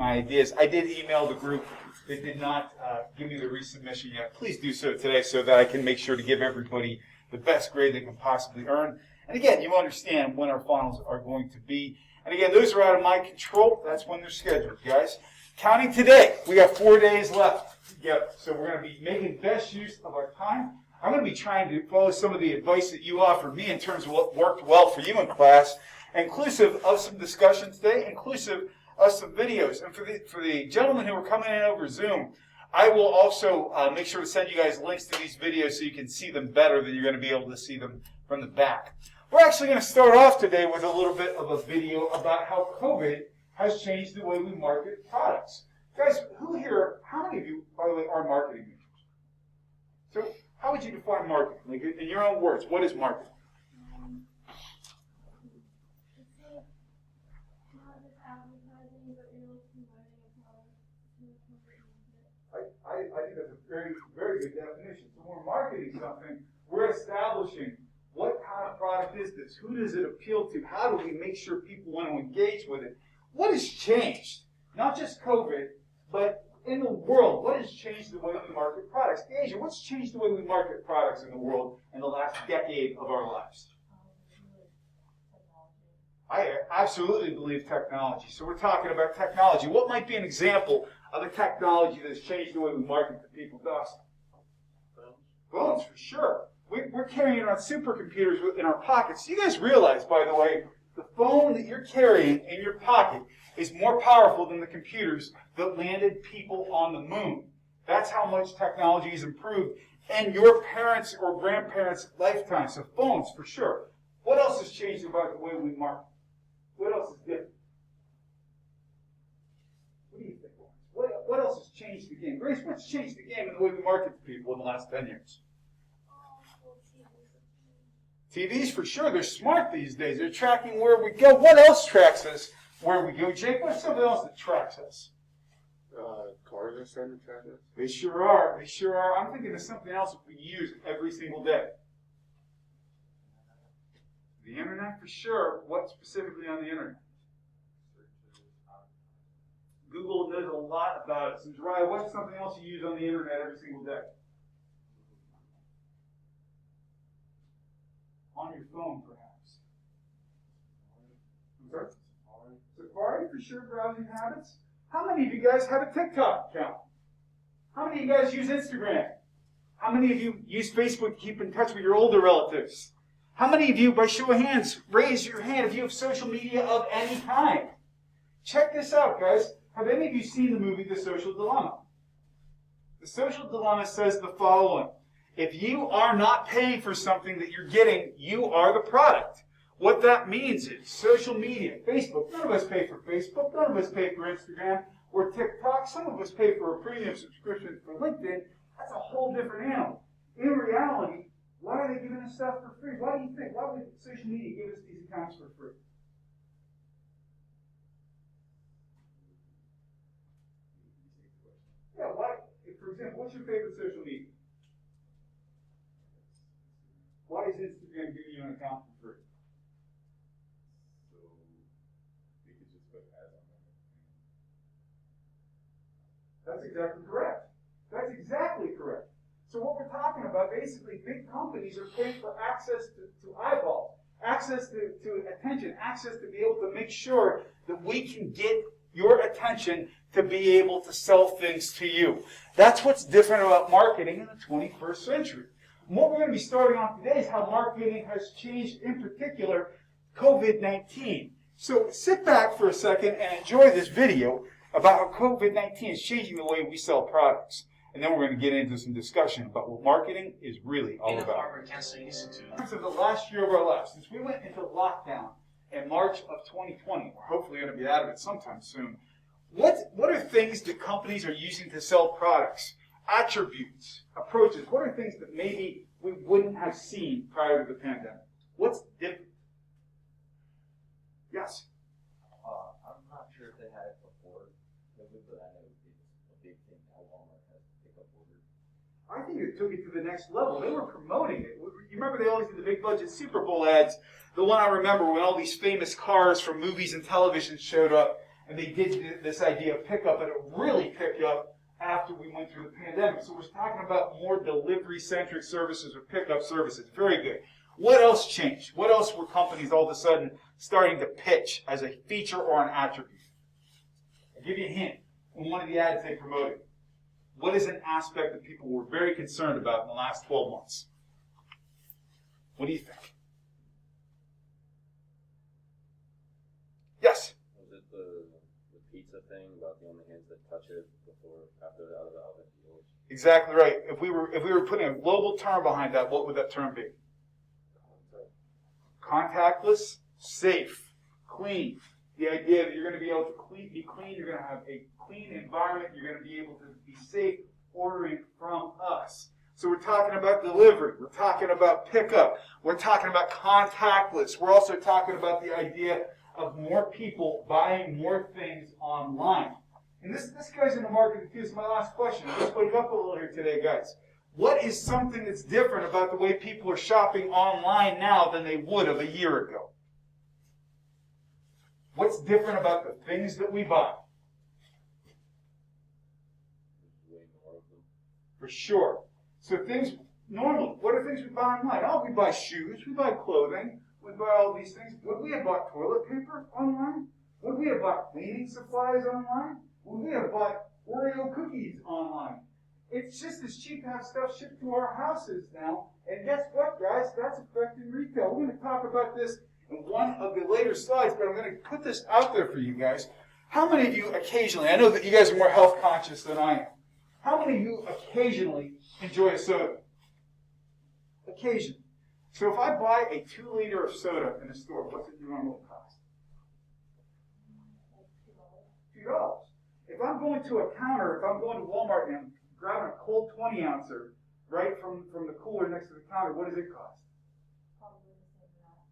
my ideas. I did email the group that did not give me the resubmission yet. Please do so today so that I can make sure to give everybody the best grade they can possibly earn. And again, you understand when our finals are going to be. And again, those are out of my control. That's when they're scheduled, guys. Counting today, we got 4 days left together. So we're going to be making best use of our time. I'm going to be trying to follow some of the advice that you offered me in terms of what worked well for you in class, inclusive of some discussion today, inclusive of some videos. And for the gentlemen who are coming in over Zoom, I will also make sure to send you guys links to these videos so you can see them better than you're going to be able to see them from the back. We're actually going to start off today with a little bit of a video about how COVID has changed the way we market products. Guys, how many of you, by the way, are marketing majors? So how would you define marketing? Like in your own words, what is marketing? I think that's a very, very good definition. So when we're marketing something, we're establishing what kind of product is this? Who does it appeal to? How do we make sure people want to engage with it? What has changed? Not just COVID, but in the world, what has changed the way we market products? Asia, what's changed the way we market products in the world in the last decade of our lives? I absolutely believe technology. So we're talking about technology. What might be an example of the technology that's changed the way we market to people, Dawson? Phones, for sure. We're carrying around supercomputers in our pockets. You guys realize, by the way, the phone that you're carrying in your pocket is more powerful than the computers that landed people on the moon. That's how much technology has improved in your parents' or grandparents' lifetime. So phones, for sure. What else has changed about the way we market? What else is different? What do you think? What else has changed the game? Grace, what's changed the game in the way we market to people in the last 10 years? TVs, for sure. They're smart these days. They're tracking where we go. What else tracks us where we go? Jake, what's something else that tracks us? Cars are starting to track us. They sure are. They sure are. I'm thinking of something else that we use every single day. The internet, for sure. What specifically on the internet? Google knows a lot about it. So, Jariah, what's something else you use on the internet every single day? On your phone, perhaps. I'm sorry? Safari, for sure, browsing habits. How many of you guys have a TikTok account? How many of you guys use Instagram? How many of you use Facebook to keep in touch with your older relatives? How many of you, by show of hands, raise your hand if you have social media of any kind? Check this out, guys. Have any of you seen the movie The Social Dilemma? The Social Dilemma says the following. If you are not paying for something that you're getting, you are the product. What that means is social media, Facebook. None of us pay for Facebook. None of us pay for Instagram or TikTok. Some of us pay for a premium subscription for LinkedIn. That's a whole different animal. In reality, why are they giving us stuff for free? Why do you think? Why would social media give us these accounts for free? Yeah, why? For example, what's your favorite social media? Why is Instagram giving you an account for free? So you could just put ads on there. That's exactly correct. That's exactly correct. So what we're talking about, basically, big companies are paying for access to eyeballs, access to attention, access to be able to make sure that we can get your attention to be able to sell things to you. That's what's different about marketing in the 21st century. And what we're going to be starting on today is how marketing has changed, in particular, COVID-19. So sit back for a second and enjoy this video about how COVID-19 is changing the way we sell products. And then we're going to get into some discussion about what marketing is really all about. Harvard Cancer Institute. In terms of the last year of our lives, since we went into lockdown in March of 2020, we're hopefully going to be out of it sometime soon. What are things that companies are using to sell products? Attributes, approaches. What are things that maybe we wouldn't have seen prior to the pandemic? What's different? Yes? I'm not sure if they had it before COVID, but I know it's a big thing now. Walmart has pickup orders. I think it took it to the next level. They were promoting it. You remember they always did the big budget Super Bowl ads. The one I remember when all these famous cars from movies and television showed up, and they did this idea of pickup, and it really picked up after we went through the pandemic. So we're talking about more delivery-centric services or pickup services. Very good. What else changed? What else were companies all of a sudden starting to pitch as a feature or an attribute? I'll give you a hint. In one of the ads they promoted, what is an aspect that people were very concerned about in the last 12 months? What do you think? Yes? Was it the pizza thing about the only hands that touch it before, after the out of the oven? Exactly right. If we were putting a global term behind that, what would that term be? Contactless, safe, clean. The idea that you're going to be able to be clean, you're going to have a clean environment, you're going to be able to be safe ordering from us. So we're talking about delivery, we're talking about pickup, we're talking about contactless. We're also talking about the idea of more people buying more things online. And this guy's in the market. Here's my last question. Let's wake up a little here today, guys. What is something that's different about the way people are shopping online now than they would have a year ago? What's different about the things that we buy? Way more of them. For sure. So things, normally, what are things we buy online? Oh, we buy shoes, we buy clothing, we buy all these things. Would we have bought toilet paper online? Would we have bought cleaning supplies online? Would we have bought Oreo cookies online? It's just as cheap to have stuff shipped to our houses now. And guess what, guys? That's affecting retail. We're going to talk about this in one of the later slides, but I'm going to put this out there for you guys. How many of you occasionally, I know that you guys are more health conscious than I am, how many of you occasionally enjoy a soda? Occasionally. So if I buy a 2 liter of soda in a store, what's it normally cost? $2. If I'm going to a counter, if I'm going to Walmart and I'm grabbing a cold 20 ouncer right from the cooler next to the counter, what does it cost?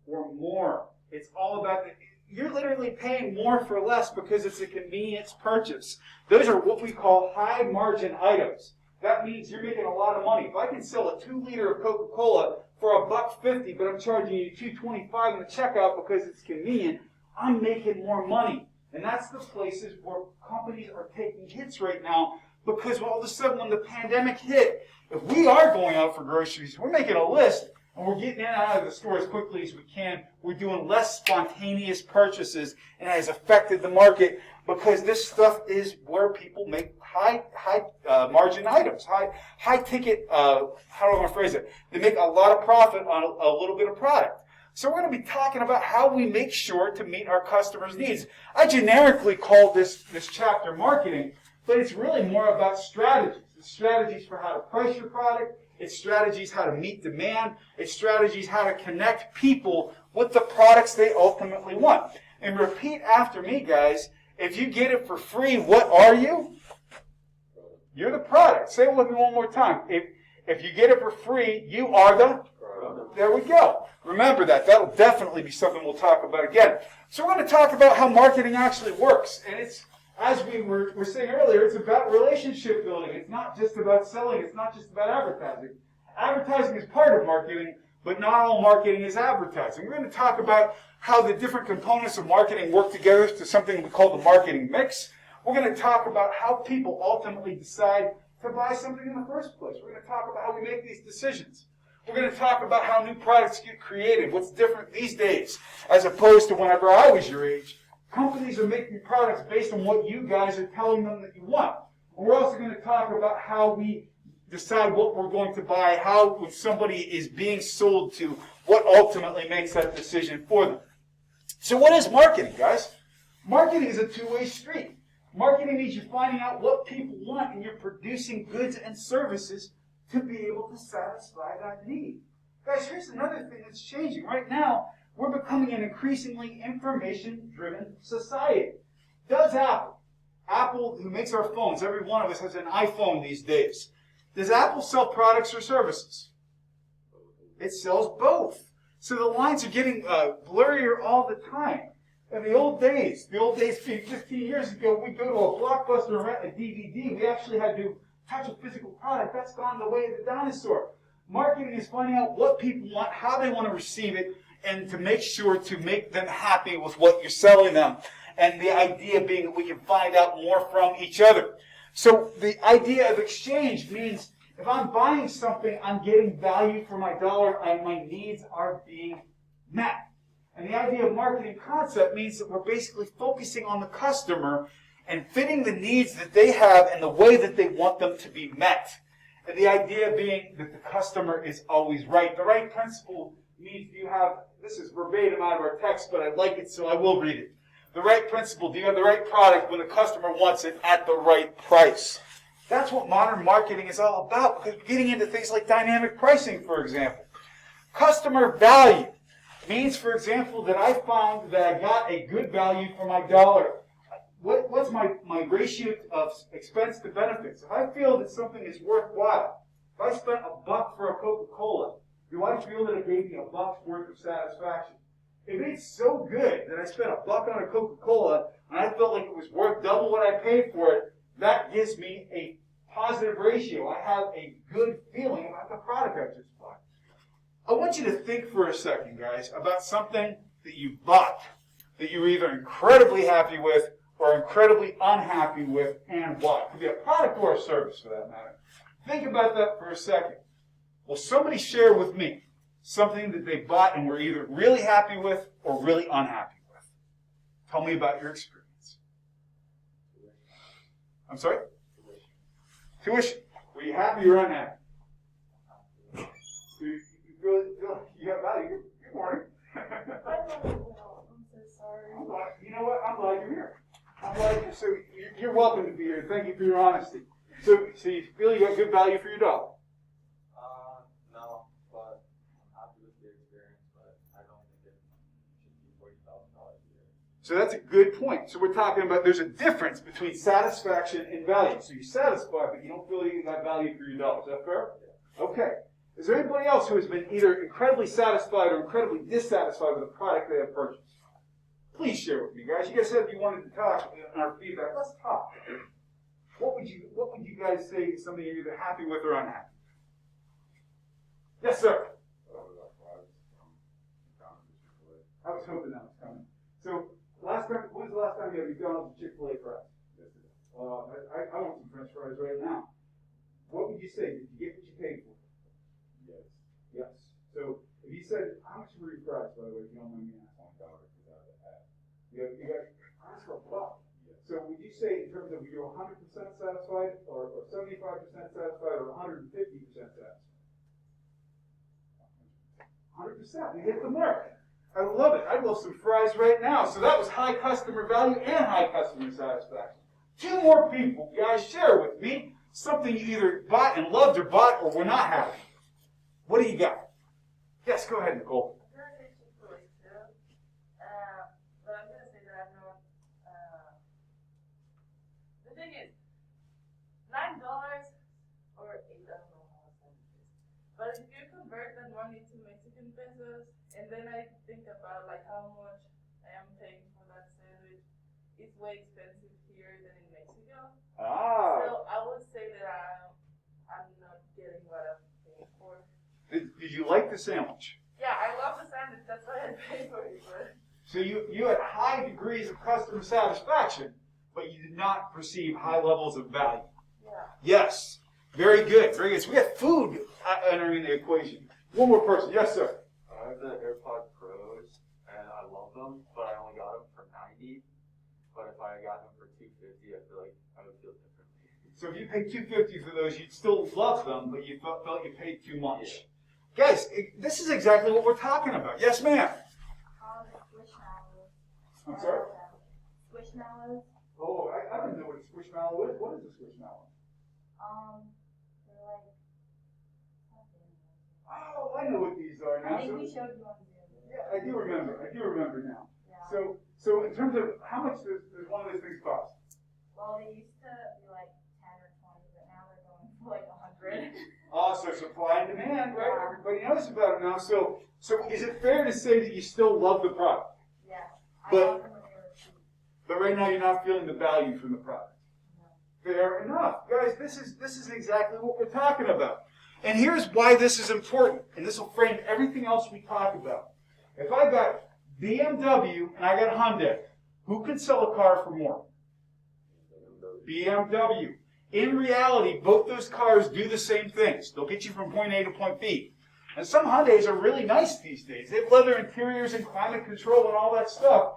Or more. It's all about you're literally paying more for less because it's a convenience purchase. Those are what we call high margin items. That means you're making a lot of money. If I can sell a 2 liter of Coca-Cola for $1.50, but I'm charging you $2.25 in the checkout because it's convenient, I'm making more money. And that's the places where companies are taking hits right now, because all of a sudden when the pandemic hit, if we are going out for groceries, we're making a list and we're getting in and out of the store as quickly as we can. We're doing less spontaneous purchases, and it has affected the market because this stuff is where people make high margin items, high ticket. How do I want to phrase it? They make a lot of profit on a little bit of product. So we're going to be talking about how we make sure to meet our customers' needs. I generically called this chapter marketing, but it's really more about strategies. It's strategies for how to price your product. It's strategies how to meet demand. It's strategies how to connect people with the products they ultimately want. And repeat after me, guys. If you get it for free, what are you? You're the product. Say it with me one more time. If you get it for free, you are the product. There we go. Remember that. That'll definitely be something we'll talk about again. So we're going to talk about how marketing actually works. And it's, as we were saying earlier, it's about relationship building. It's not just about selling. It's not just about advertising. Advertising is part of marketing, but not all marketing is advertising. We're going to talk about how the different components of marketing work together to something we call the marketing mix. We're going to talk about how people ultimately decide to buy something in the first place. We're going to talk about how we make these decisions. We're going to talk about how new products get created, what's different these days as opposed to whenever I was your age. Companies are making products based on what you guys are telling them that you want. And we're also going to talk about how we decide what we're going to buy, how when somebody is being sold to, what ultimately makes that decision for them. So what is marketing, guys? Marketing is a two-way street. Marketing means you're finding out what people want and you're producing goods and services to be able to satisfy that need. Guys, here's another thing that's changing. Right now, we're becoming an increasingly information-driven society. Does Apple, who makes our phones, every one of us has an iPhone these days. Does Apple sell products or services? It sells both. So the lines are getting blurrier all the time. In the old days 15 years ago, we'd go to a Blockbuster and rent a DVD. We actually had to touch a physical product. That's gone the way of the dinosaur. Marketing is finding out what people want, how they want to receive it, and to make sure to make them happy with what you're selling them. and the idea being that we can find out more from each other. So the idea of exchange means if I'm buying something, I'm getting value for my dollar, and my needs are being met. And the idea of marketing concept means that we're basically focusing on the customer and fitting the needs that they have and the way that they want them to be met. And the idea being that the customer is always right. The right principle means you have, this is verbatim out of our text, but I like it, so I will read it. The right principle, do you have the right product when the customer wants it at the right price? That's what modern marketing is all about, because we're getting into things like dynamic pricing, for example. Customer value means, for example, that I found that I got a good value for my dollar. What's my ratio of expense to benefits? If I feel that something is worthwhile, if I spent $1 for a Coca-Cola, do I feel that it gave me $1 worth of satisfaction? If it's so good that I spent $1 on a Coca-Cola and I felt like it was worth double what I paid for it, that gives me a positive ratio. I have a good feeling about the product I just bought. I want you to think for a second, guys, about something that you bought that you're either incredibly happy with or incredibly unhappy with, and why. It could be a product or a service, for that matter. Think about that for a second. Will somebody share with me something that they bought and were either really happy with or really unhappy with? Tell me about your experience. I'm sorry? Tuition. Were you happy or unhappy? You got value. Good morning. I'm so sorry. You know what? I'm glad you're here. So you're welcome to be here. Thank you for your honesty. So you feel you got good value for your dollar? No, but I'm happy with the experience, but I don't think it should be $40,000 a year. So that's a good point. So we're talking about there's a difference between satisfaction and value. So you're satisfied, but you don't feel you got value for your dollar. Is that fair? Yeah. Okay. Is there anybody else who has been either incredibly satisfied or incredibly dissatisfied with the product they have purchased? Please share with me, guys. You guys said you wanted to talk in our feedback. Let's talk. What would you guys say is something you're either happy with or unhappy? Yes, sir. I was hoping that was coming. So, when was the last time you had McDonald's or Chick-fil-A fries? I want some French fries right now. What would you say? Did you get what you paid for? Yes. Yes. So, if you said, how much were your fries, by the way, if you don't mind me asking? $1 You got fries for $1. Yes. So, would you say, in terms of you're 100% satisfied, or 75% satisfied, or 150% satisfied? 100%. You hit the mark. I love it. I'd love some fries right now. So that was high customer value and high customer satisfaction. 2 more people, guys, share with me something you either bought and loved or bought or were not happy. What do you got? Yes, go ahead, Nicole. I'm gonna say Chick-fil-A too, but I'm gonna say that I'm not. The thing is, $9 or $8, I don't know how much it is. But if you convert that money to Mexican pesos, and then I think about like how much I am paying for that sandwich, it's way expensive here than in Mexico. So I would say that I'm not getting what I'm paying for. Did you like the sandwich? Yeah, I love the sandwich. That's why I pay for it. But So you had high degrees of customer satisfaction, but you did not perceive high levels of value. yeah. Yes. Very good. Very good. So we have food entering the equation. One more person. Yes, sir. I have the AirPod Pros, and I love them, but I only got them for $90. But if I got them for $250, I feel like I would feel differently. So if you paid $250 for those, you'd still love them, but you felt you paid too much. Guys, this is exactly what we're talking about. Yes, ma'am. The squishmallows. I'm sorry? Squishmallows. Oh, I don't know what a squishmallow is. What is a squishmallow? They're like. Oh, I know what these are now. I think we showed you on Zoom. Yeah, I do remember. I do remember now. Yeah. So in terms of how much does one of those things cost? Well, they used to be like 10 or 20, but now they're going for like 100. So supply and demand, right? Everybody knows about it now. So is it fair to say that you still love the product? Yeah. I But- love them when they were cheap. But right now you're not feeling the value from the product. No. Fair enough. Guys, this is exactly what we're talking about. And here's why this is important. And this will frame everything else we talk about. If I got BMW and I got Hyundai, Who can sell a car for more? BMW. In reality, both those cars do the same things. They'll get you from point A to point B. And some Hyundais are really nice these days. They have leather interiors and climate control and all that stuff.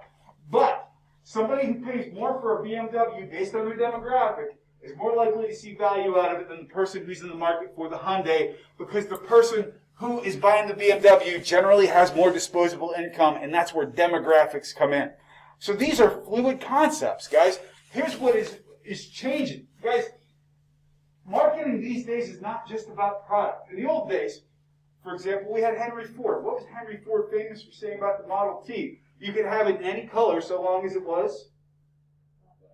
But somebody who pays more for a BMW based on their demographic is more likely to see value out of it than the person who's in the market for the Hyundai, because the person who is buying the BMW generally has more disposable income, and that's where demographics come in. So these are fluid concepts, guys. Here's what is changing. Guys, marketing these days is not just about product. In the old days, for example, we had Henry Ford. What was Henry Ford famous for saying about the Model T? You could have it in any color so long as it was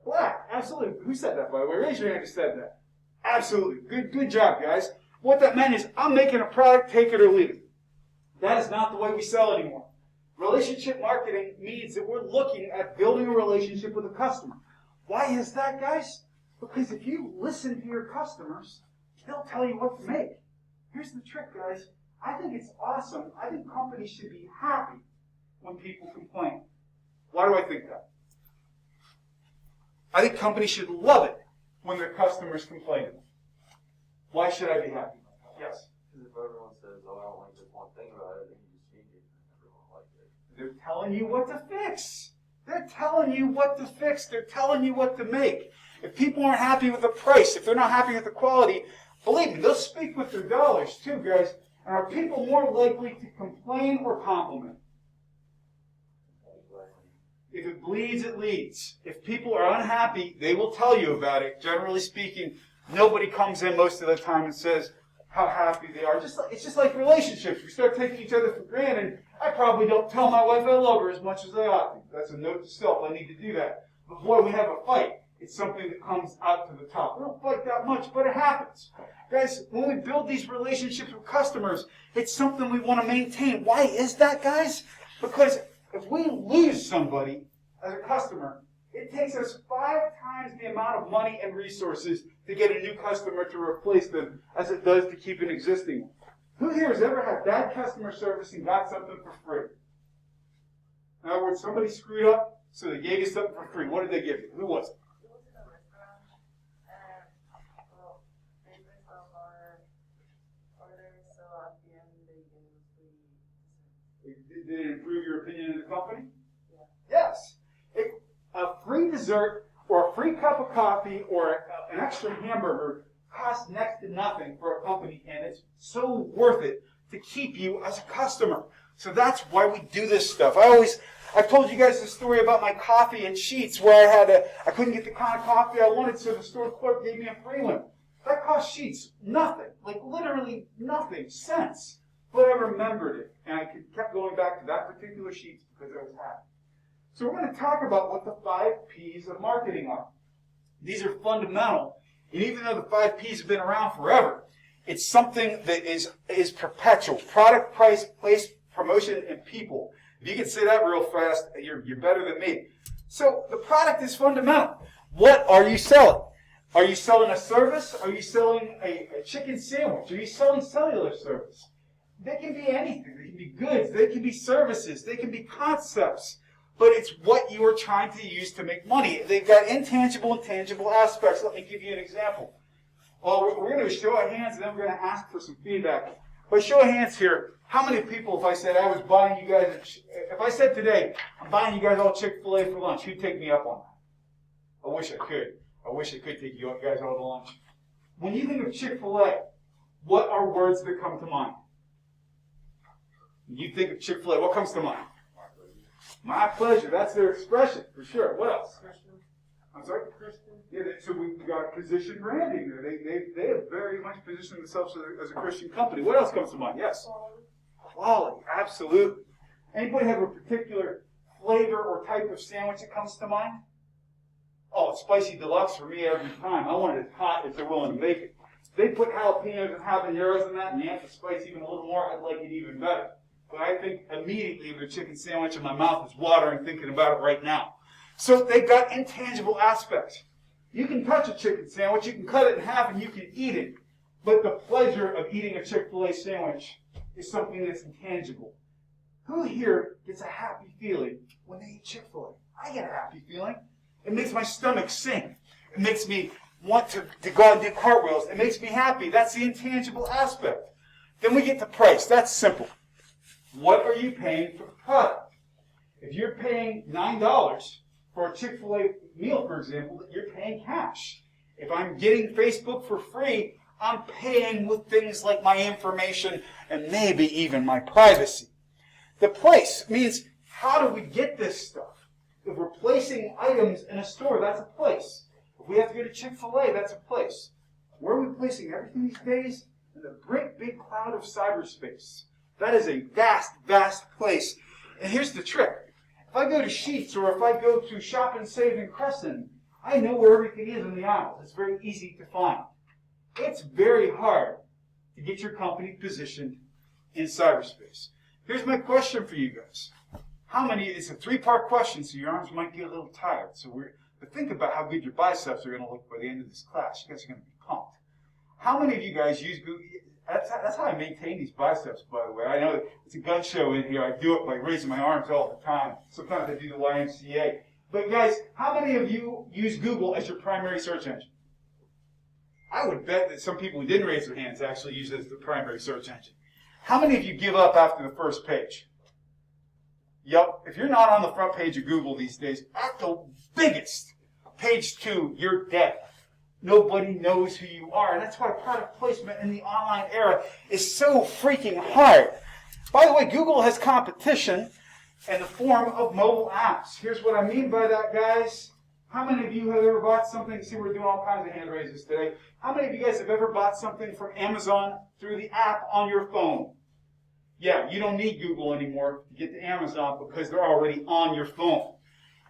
black. Absolutely. Who said that, by the way? Raise your hand who said that. Absolutely. Good job, guys. What that meant is, I'm making a product, take it or leave it. That is not the way we sell anymore. Relationship marketing means that we're looking at building a relationship with a customer. Why is that, guys? Because if you listen to your customers, they'll tell you what to make. Here's the trick, guys. I think it's awesome. I think companies should be happy when people complain. Why do I think that? I think companies should love it when their customers complain. Why should I be happy? Yes? Because if everyone says, oh, I don't like this one thing about it, then you just change it and everyone likes it. They're telling you what to fix. They're telling you what to fix. They're telling you what to make. If people aren't happy with the price, if they're not happy with the quality, believe me, they'll speak with their dollars too, guys. And are people more likely to complain or compliment? If it bleeds, it leads. If people are unhappy, they will tell you about it. Generally speaking, nobody comes in most of the time and says how happy they are. It's just like relationships. We start taking each other for granted. I probably don't tell my wife I love her as much as I ought to. That's a note to self. I need to do that. But boy, we have a fight. It's something that comes out to the top. We don't fight that much, but it happens. Guys, when we build these relationships with customers, it's something we want to maintain. Why is that, guys? Because if we lose somebody as a customer, it takes us 5 times the amount of money and resources to get a new customer to replace them as it does to keep an existing one. Who here has ever had bad customer service and got something for free? In other words, somebody screwed up, so they gave you something for free. What did they give you? Who was it? It was in a restaurant, and well, they based off our order, so at the end they gave us free dessert. Did it improve your opinion of the company? Yeah. Yes. A free dessert or a free cup of coffee or an extra hamburger costs next to nothing for a company, and it's so worth it to keep you as a customer. So that's why we do this stuff. I've told you guys the story about my coffee and sheets where I couldn't get the kind of coffee I wanted, so the store clerk gave me a free one. That cost sheets nothing, like literally nothing, cents. But I remembered it, and I kept going back to that particular sheet because I was happy. So we're going to talk about what the 5 P's of marketing are. These are fundamental, and even though the 5 P's have been around forever, it's something that is perpetual. Product, price, place, promotion, and people. If you can say that real fast, you're better than me. So the product is fundamental. What are you selling? Are you selling a service? Are you selling a chicken sandwich? Are you selling cellular service? They can be anything. They can be goods. They can be services. They can be concepts. But it's what you are trying to use to make money. They've got intangible and tangible aspects. Let me give you an example. Well, we're going to do a show of hands, and then we're going to ask for some feedback. By show of hands here, how many people, if I said I was buying you guys, if I said today, I'm buying you guys all Chick-fil-A for lunch, who'd take me up on that? I wish I could. I wish I could take you guys all to lunch. When you think of Chick-fil-A, what are words that come to mind? When you think of Chick-fil-A, what comes to mind? My pleasure. That's their expression, for sure. What else? Christian. I'm sorry? Christian. Yeah, so we've got position branding there. They have very much positioned themselves as a Christian company. What else comes to mind? Yes? Quality. Absolutely. Anybody have a particular flavor or type of sandwich that comes to mind? Oh, it's spicy deluxe for me every time. I want it as hot as they're willing to make it. If they put jalapenos and habaneros in that and amp the spice even a little more, I'd like it even better. But I think immediately of a chicken sandwich and my mouth is watering thinking about it right now. So they've got intangible aspects. You can touch a chicken sandwich, you can cut it in half and you can eat it. But the pleasure of eating a Chick-fil-A sandwich is something that's intangible. Who here gets a happy feeling when they eat Chick-fil-A? I get a happy feeling. It makes my stomach sink. It makes me want to go out and do cartwheels. It makes me happy. That's the intangible aspect. Then we get to price. That's simple. What are you paying for the product? If you're paying $9 for a Chick-fil-A meal, for example, you're paying cash. If I'm getting Facebook for free, I'm paying with things like my information and maybe even my privacy. The place means, how do we get this stuff? If we're placing items in a store, that's a place. If we have to go to Chick-fil-A, that's a place. Where are we placing everything these days? In the great big cloud of cyberspace. That is a vast, vast place. And here's the trick. If I go to Sheetz or if I go to Shop and Save in Crescent, I know where everything is in the aisles. It's very easy to find. It's very hard to get your company positioned in cyberspace. Here's my question for you guys. It's a three-part question, so your arms might get a little tired. But think about how good your biceps are going to look by the end of this class. You guys are going to be pumped. How many of you guys use Google? That's how I maintain these biceps, by the way. I know it's a gun show in here. I do it by raising my arms all the time. Sometimes I do the YMCA. But guys, how many of you use Google as your primary search engine? I would bet that some people who didn't raise their hands actually use it as the primary search engine. How many of you give up after the first page? Yep. If you're not on the front page of Google these days, at the biggest, page 2, you're dead. Nobody knows who you are. And that's why product placement in the online era is so freaking hard. By the way, Google has competition in the form of mobile apps. Here's what I mean by that, guys. How many of you have ever bought something? See, we're doing all kinds of hand raises today. How many of you guys have ever bought something from Amazon through the app on your phone? Yeah, you don't need Google anymore to get to Amazon because they're already on your phone.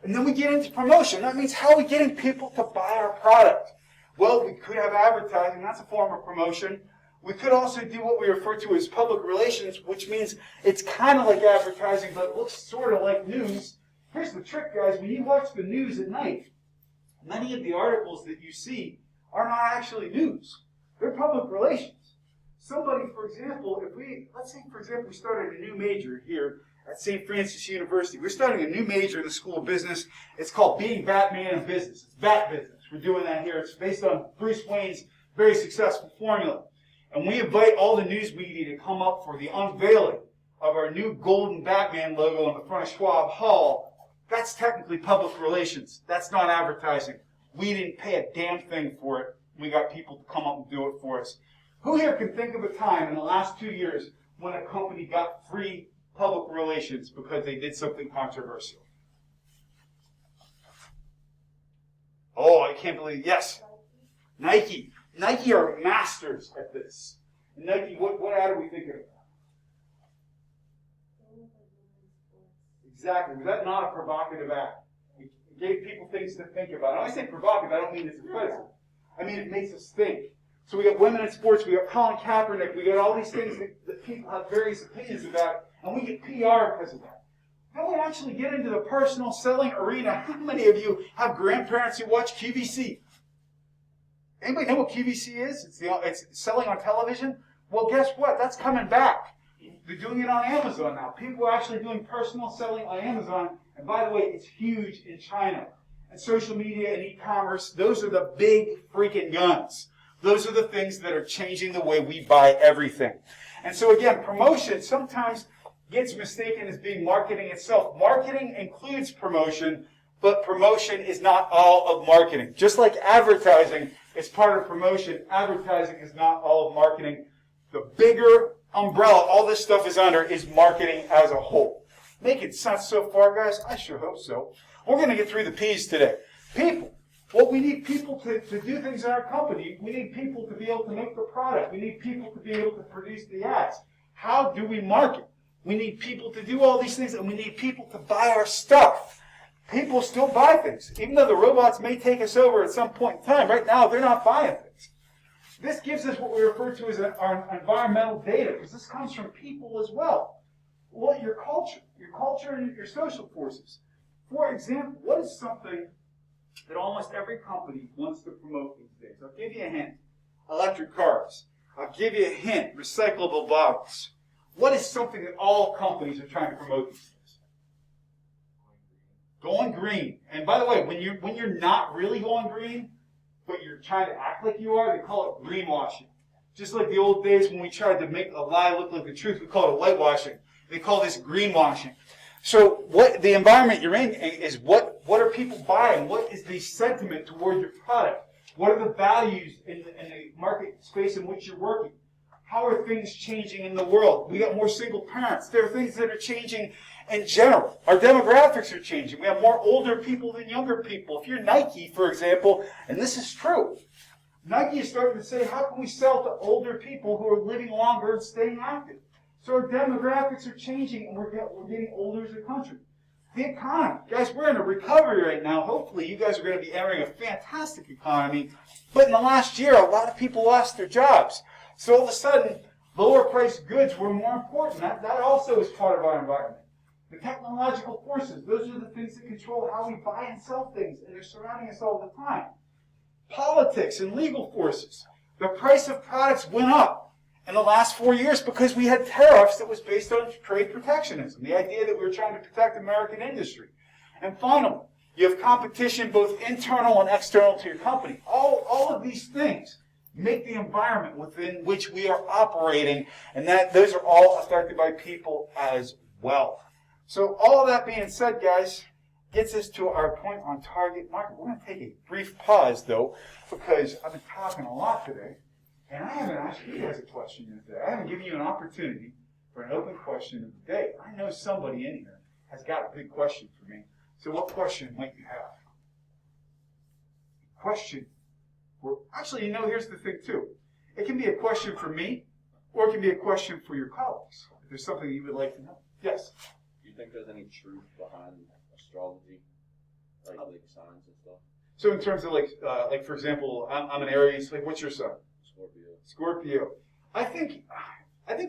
And then we get into promotion. That means, how are we getting people to buy our product? Well, we could have advertising. That's a form of promotion. We could also do what we refer to as public relations, which means it's kind of like advertising, but it looks sort of like news. Here's the trick, guys. When you watch the news at night, many of the articles that you see are not actually news. They're public relations. Somebody, for example, let's say, for example, we started a new major here at St. Francis University. We're starting a new major in the School of Business. It's called Being Batman in Business. It's Bat Business. We're doing that here. It's based on Bruce Wayne's very successful formula. And we invite all the news media to come up for the unveiling of our new golden Batman logo on the front of Schwab Hall. That's technically public relations. That's not advertising. We didn't pay a damn thing for it. We got people to come up and do it for us. Who here can think of a time in the last 2 years when a company got free public relations because they did something controversial? Oh, I can't believe, yes. Nike. Nike are masters at this. And Nike, what ad are we thinking about? Exactly. Was that not a provocative ad? It gave people things to think about. When I say provocative, I don't mean it's offensive. I mean it makes us think. So we got women in sports, we got Colin Kaepernick, we got all these things that people have various opinions about, and we get PR because of that. Then we actually get into the personal selling arena. How many of you have grandparents who watch QVC? Anybody know what QVC is? It's selling on television. Well, guess what? That's coming back. They're doing it on Amazon now. People are actually doing personal selling on Amazon. And by the way, it's huge in China. And social media and e-commerce, those are the big freaking guns. Those are the things that are changing the way we buy everything. And so again, promotion sometimes gets mistaken as being marketing itself. Marketing includes promotion, but promotion is not all of marketing. Just like advertising is part of promotion, advertising is not all of marketing. The bigger umbrella all this stuff is under is marketing as a whole. Making sense so far, guys? I sure hope so. We're going to get through the P's today. People. Well, we need people to do things in our company. We need people to be able to make the product. We need people to be able to produce the ads. How do we market? We need people to do all these things, and we need people to buy our stuff. People still buy things. Even though the robots may take us over at some point in time, right now they're not buying things. This gives us what we refer to as our environmental data, because this comes from people as well. Well, your culture and your social forces. For example, what is something that almost every company wants to promote these days? I'll give you a hint. Electric cars. I'll give you a hint. Recyclable bottles. What is something that all companies are trying to promote these days? Going green. And by the way, when you're not really going green, but you're trying to act like you are, they call it greenwashing. Just like the old days when we tried to make a lie look like the truth, we call it whitewashing. They call this greenwashing. So what the environment you're in is what are people buying? What is the sentiment toward your product? What are the values in the market space in which you're working? How are things changing in the world? We got more single parents. There are things that are changing in general. Our demographics are changing. We have more older people than younger people. If you're Nike, for example, and this is true, Nike is starting to say, how can we sell to older people who are living longer and staying active? So our demographics are changing, and we're getting older as a country. The economy. Guys, we're in a recovery right now. Hopefully, you guys are going to be entering a fantastic economy. But in the last year, a lot of people lost their jobs. So all of a sudden, lower-priced goods were more important. That also is part of our environment. The technological forces, those are the things that control how we buy and sell things, and they're surrounding us all the time. Politics and legal forces. The price of products went up in the last 4 years because we had tariffs that was based on trade protectionism, the idea that we were trying to protect American industry. And finally, you have competition both internal and external to your company. All of these things make the environment within which we are operating, and those are all affected by people as well. So all of that being said, guys, gets us to our point on target market. We're going to take a brief pause, though, because I've been talking a lot today, and I haven't asked you guys a question yet today. I haven't given you an opportunity for an open question of the day. I know somebody in here has got a big question for me. So what question might you have? Question. Actually, here's the thing, too. It can be a question for me, or it can be a question for your colleagues. If there's something you would like to know. Yes? Do you think there's any truth behind astrology, like signs and stuff? So in terms of like for example, I'm an Aries. Like, what's your sign? Scorpio. Scorpio. I think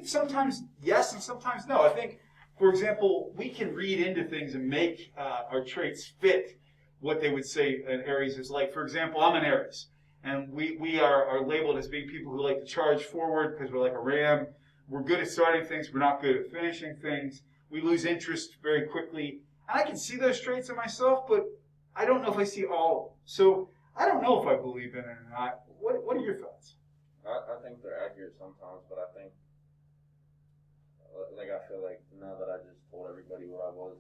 sometimes yes and sometimes no. I think, for example, we can read into things and make our traits fit what they would say an Aries is like. For example, I'm an Aries, and we are labeled as being people who like to charge forward because we're like a ram. We're good at starting things. We're not good at finishing things. We lose interest very quickly. And I can see those traits in myself, but I don't know if I see all of them. So I don't know if I believe in it or not. What are your thoughts? I think they're accurate sometimes, but I think, I feel like now that I just told everybody what I was,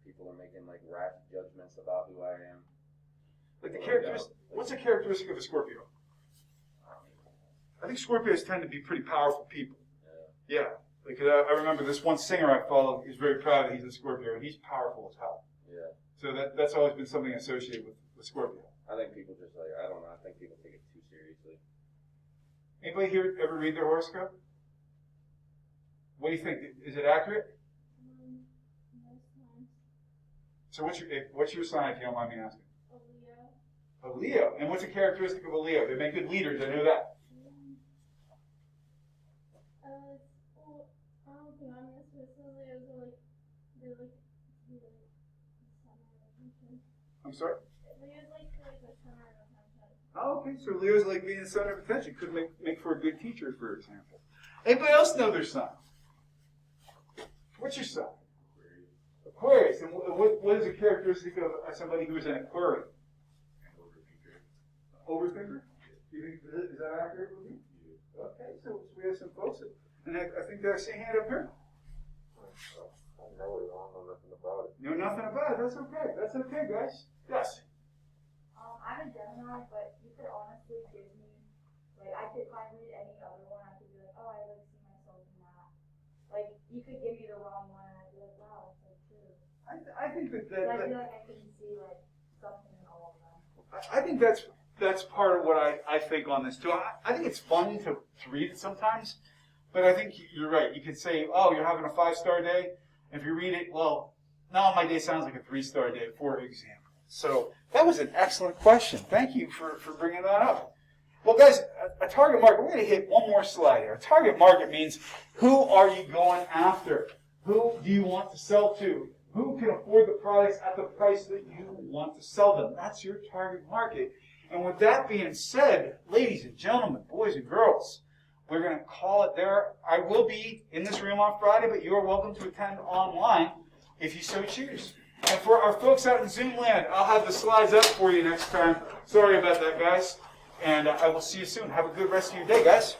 people are making rash judgments about who I am. Like the characteristic. What's a characteristic of a Scorpio? I think Scorpios tend to be pretty powerful people. Yeah. Like I remember this one singer I follow. He's very proud that he's a Scorpio, and he's powerful as hell. Yeah. So that's always been something associated with Scorpio. I think people just I don't know. I think people take it too seriously. Anybody here ever read their horoscope? What do you think? Is it accurate? So what's your sign, if you don't mind me asking? A Leo. A Leo. And what's a characteristic of a Leo? They make good leaders. I know that. I'm sorry? Oh, okay, so Leo's like being the center of attention. Could make for a good teacher, for example. Anybody else know their sign? What's your sign? Aquarius. And what is a characteristic of somebody who is an Aquarian? Overthinker? Do you think is that accurate with you? Okay, so we have some folks, and I think there's a hand up here. I know it, I don't know nothing about it. Know nothing about it. That's okay. That's okay, guys. Yes. I'm a Gemini, but you could honestly give me, if I read any other one, I could be like, oh, I see myself in that. You could give me the wrong one, and I'd be like, wow, that's true. I think that I feel like I can see, something in all of them. I think that's part of what I think on this, too. I think it's fun to read it sometimes, but I think you're right. You could say, oh, you're having a 5-star day. If you read it, well, now my day sounds like a 3-star day, for example. So that was an excellent question. Thank you for bringing that up. Well, guys, a target market, we're going to hit one more slide here. A target market means who are you going after? Who do you want to sell to? Who can afford the products at the price that you want to sell them? That's your target market. And with that being said, ladies and gentlemen, boys and girls, we're going to call it there. I will be in this room on Friday, but you are welcome to attend online if you so choose. And for our folks out in Zoom land, I'll have the slides up for you next time. Sorry about that, guys. And I will see you soon. Have a good rest of your day, guys.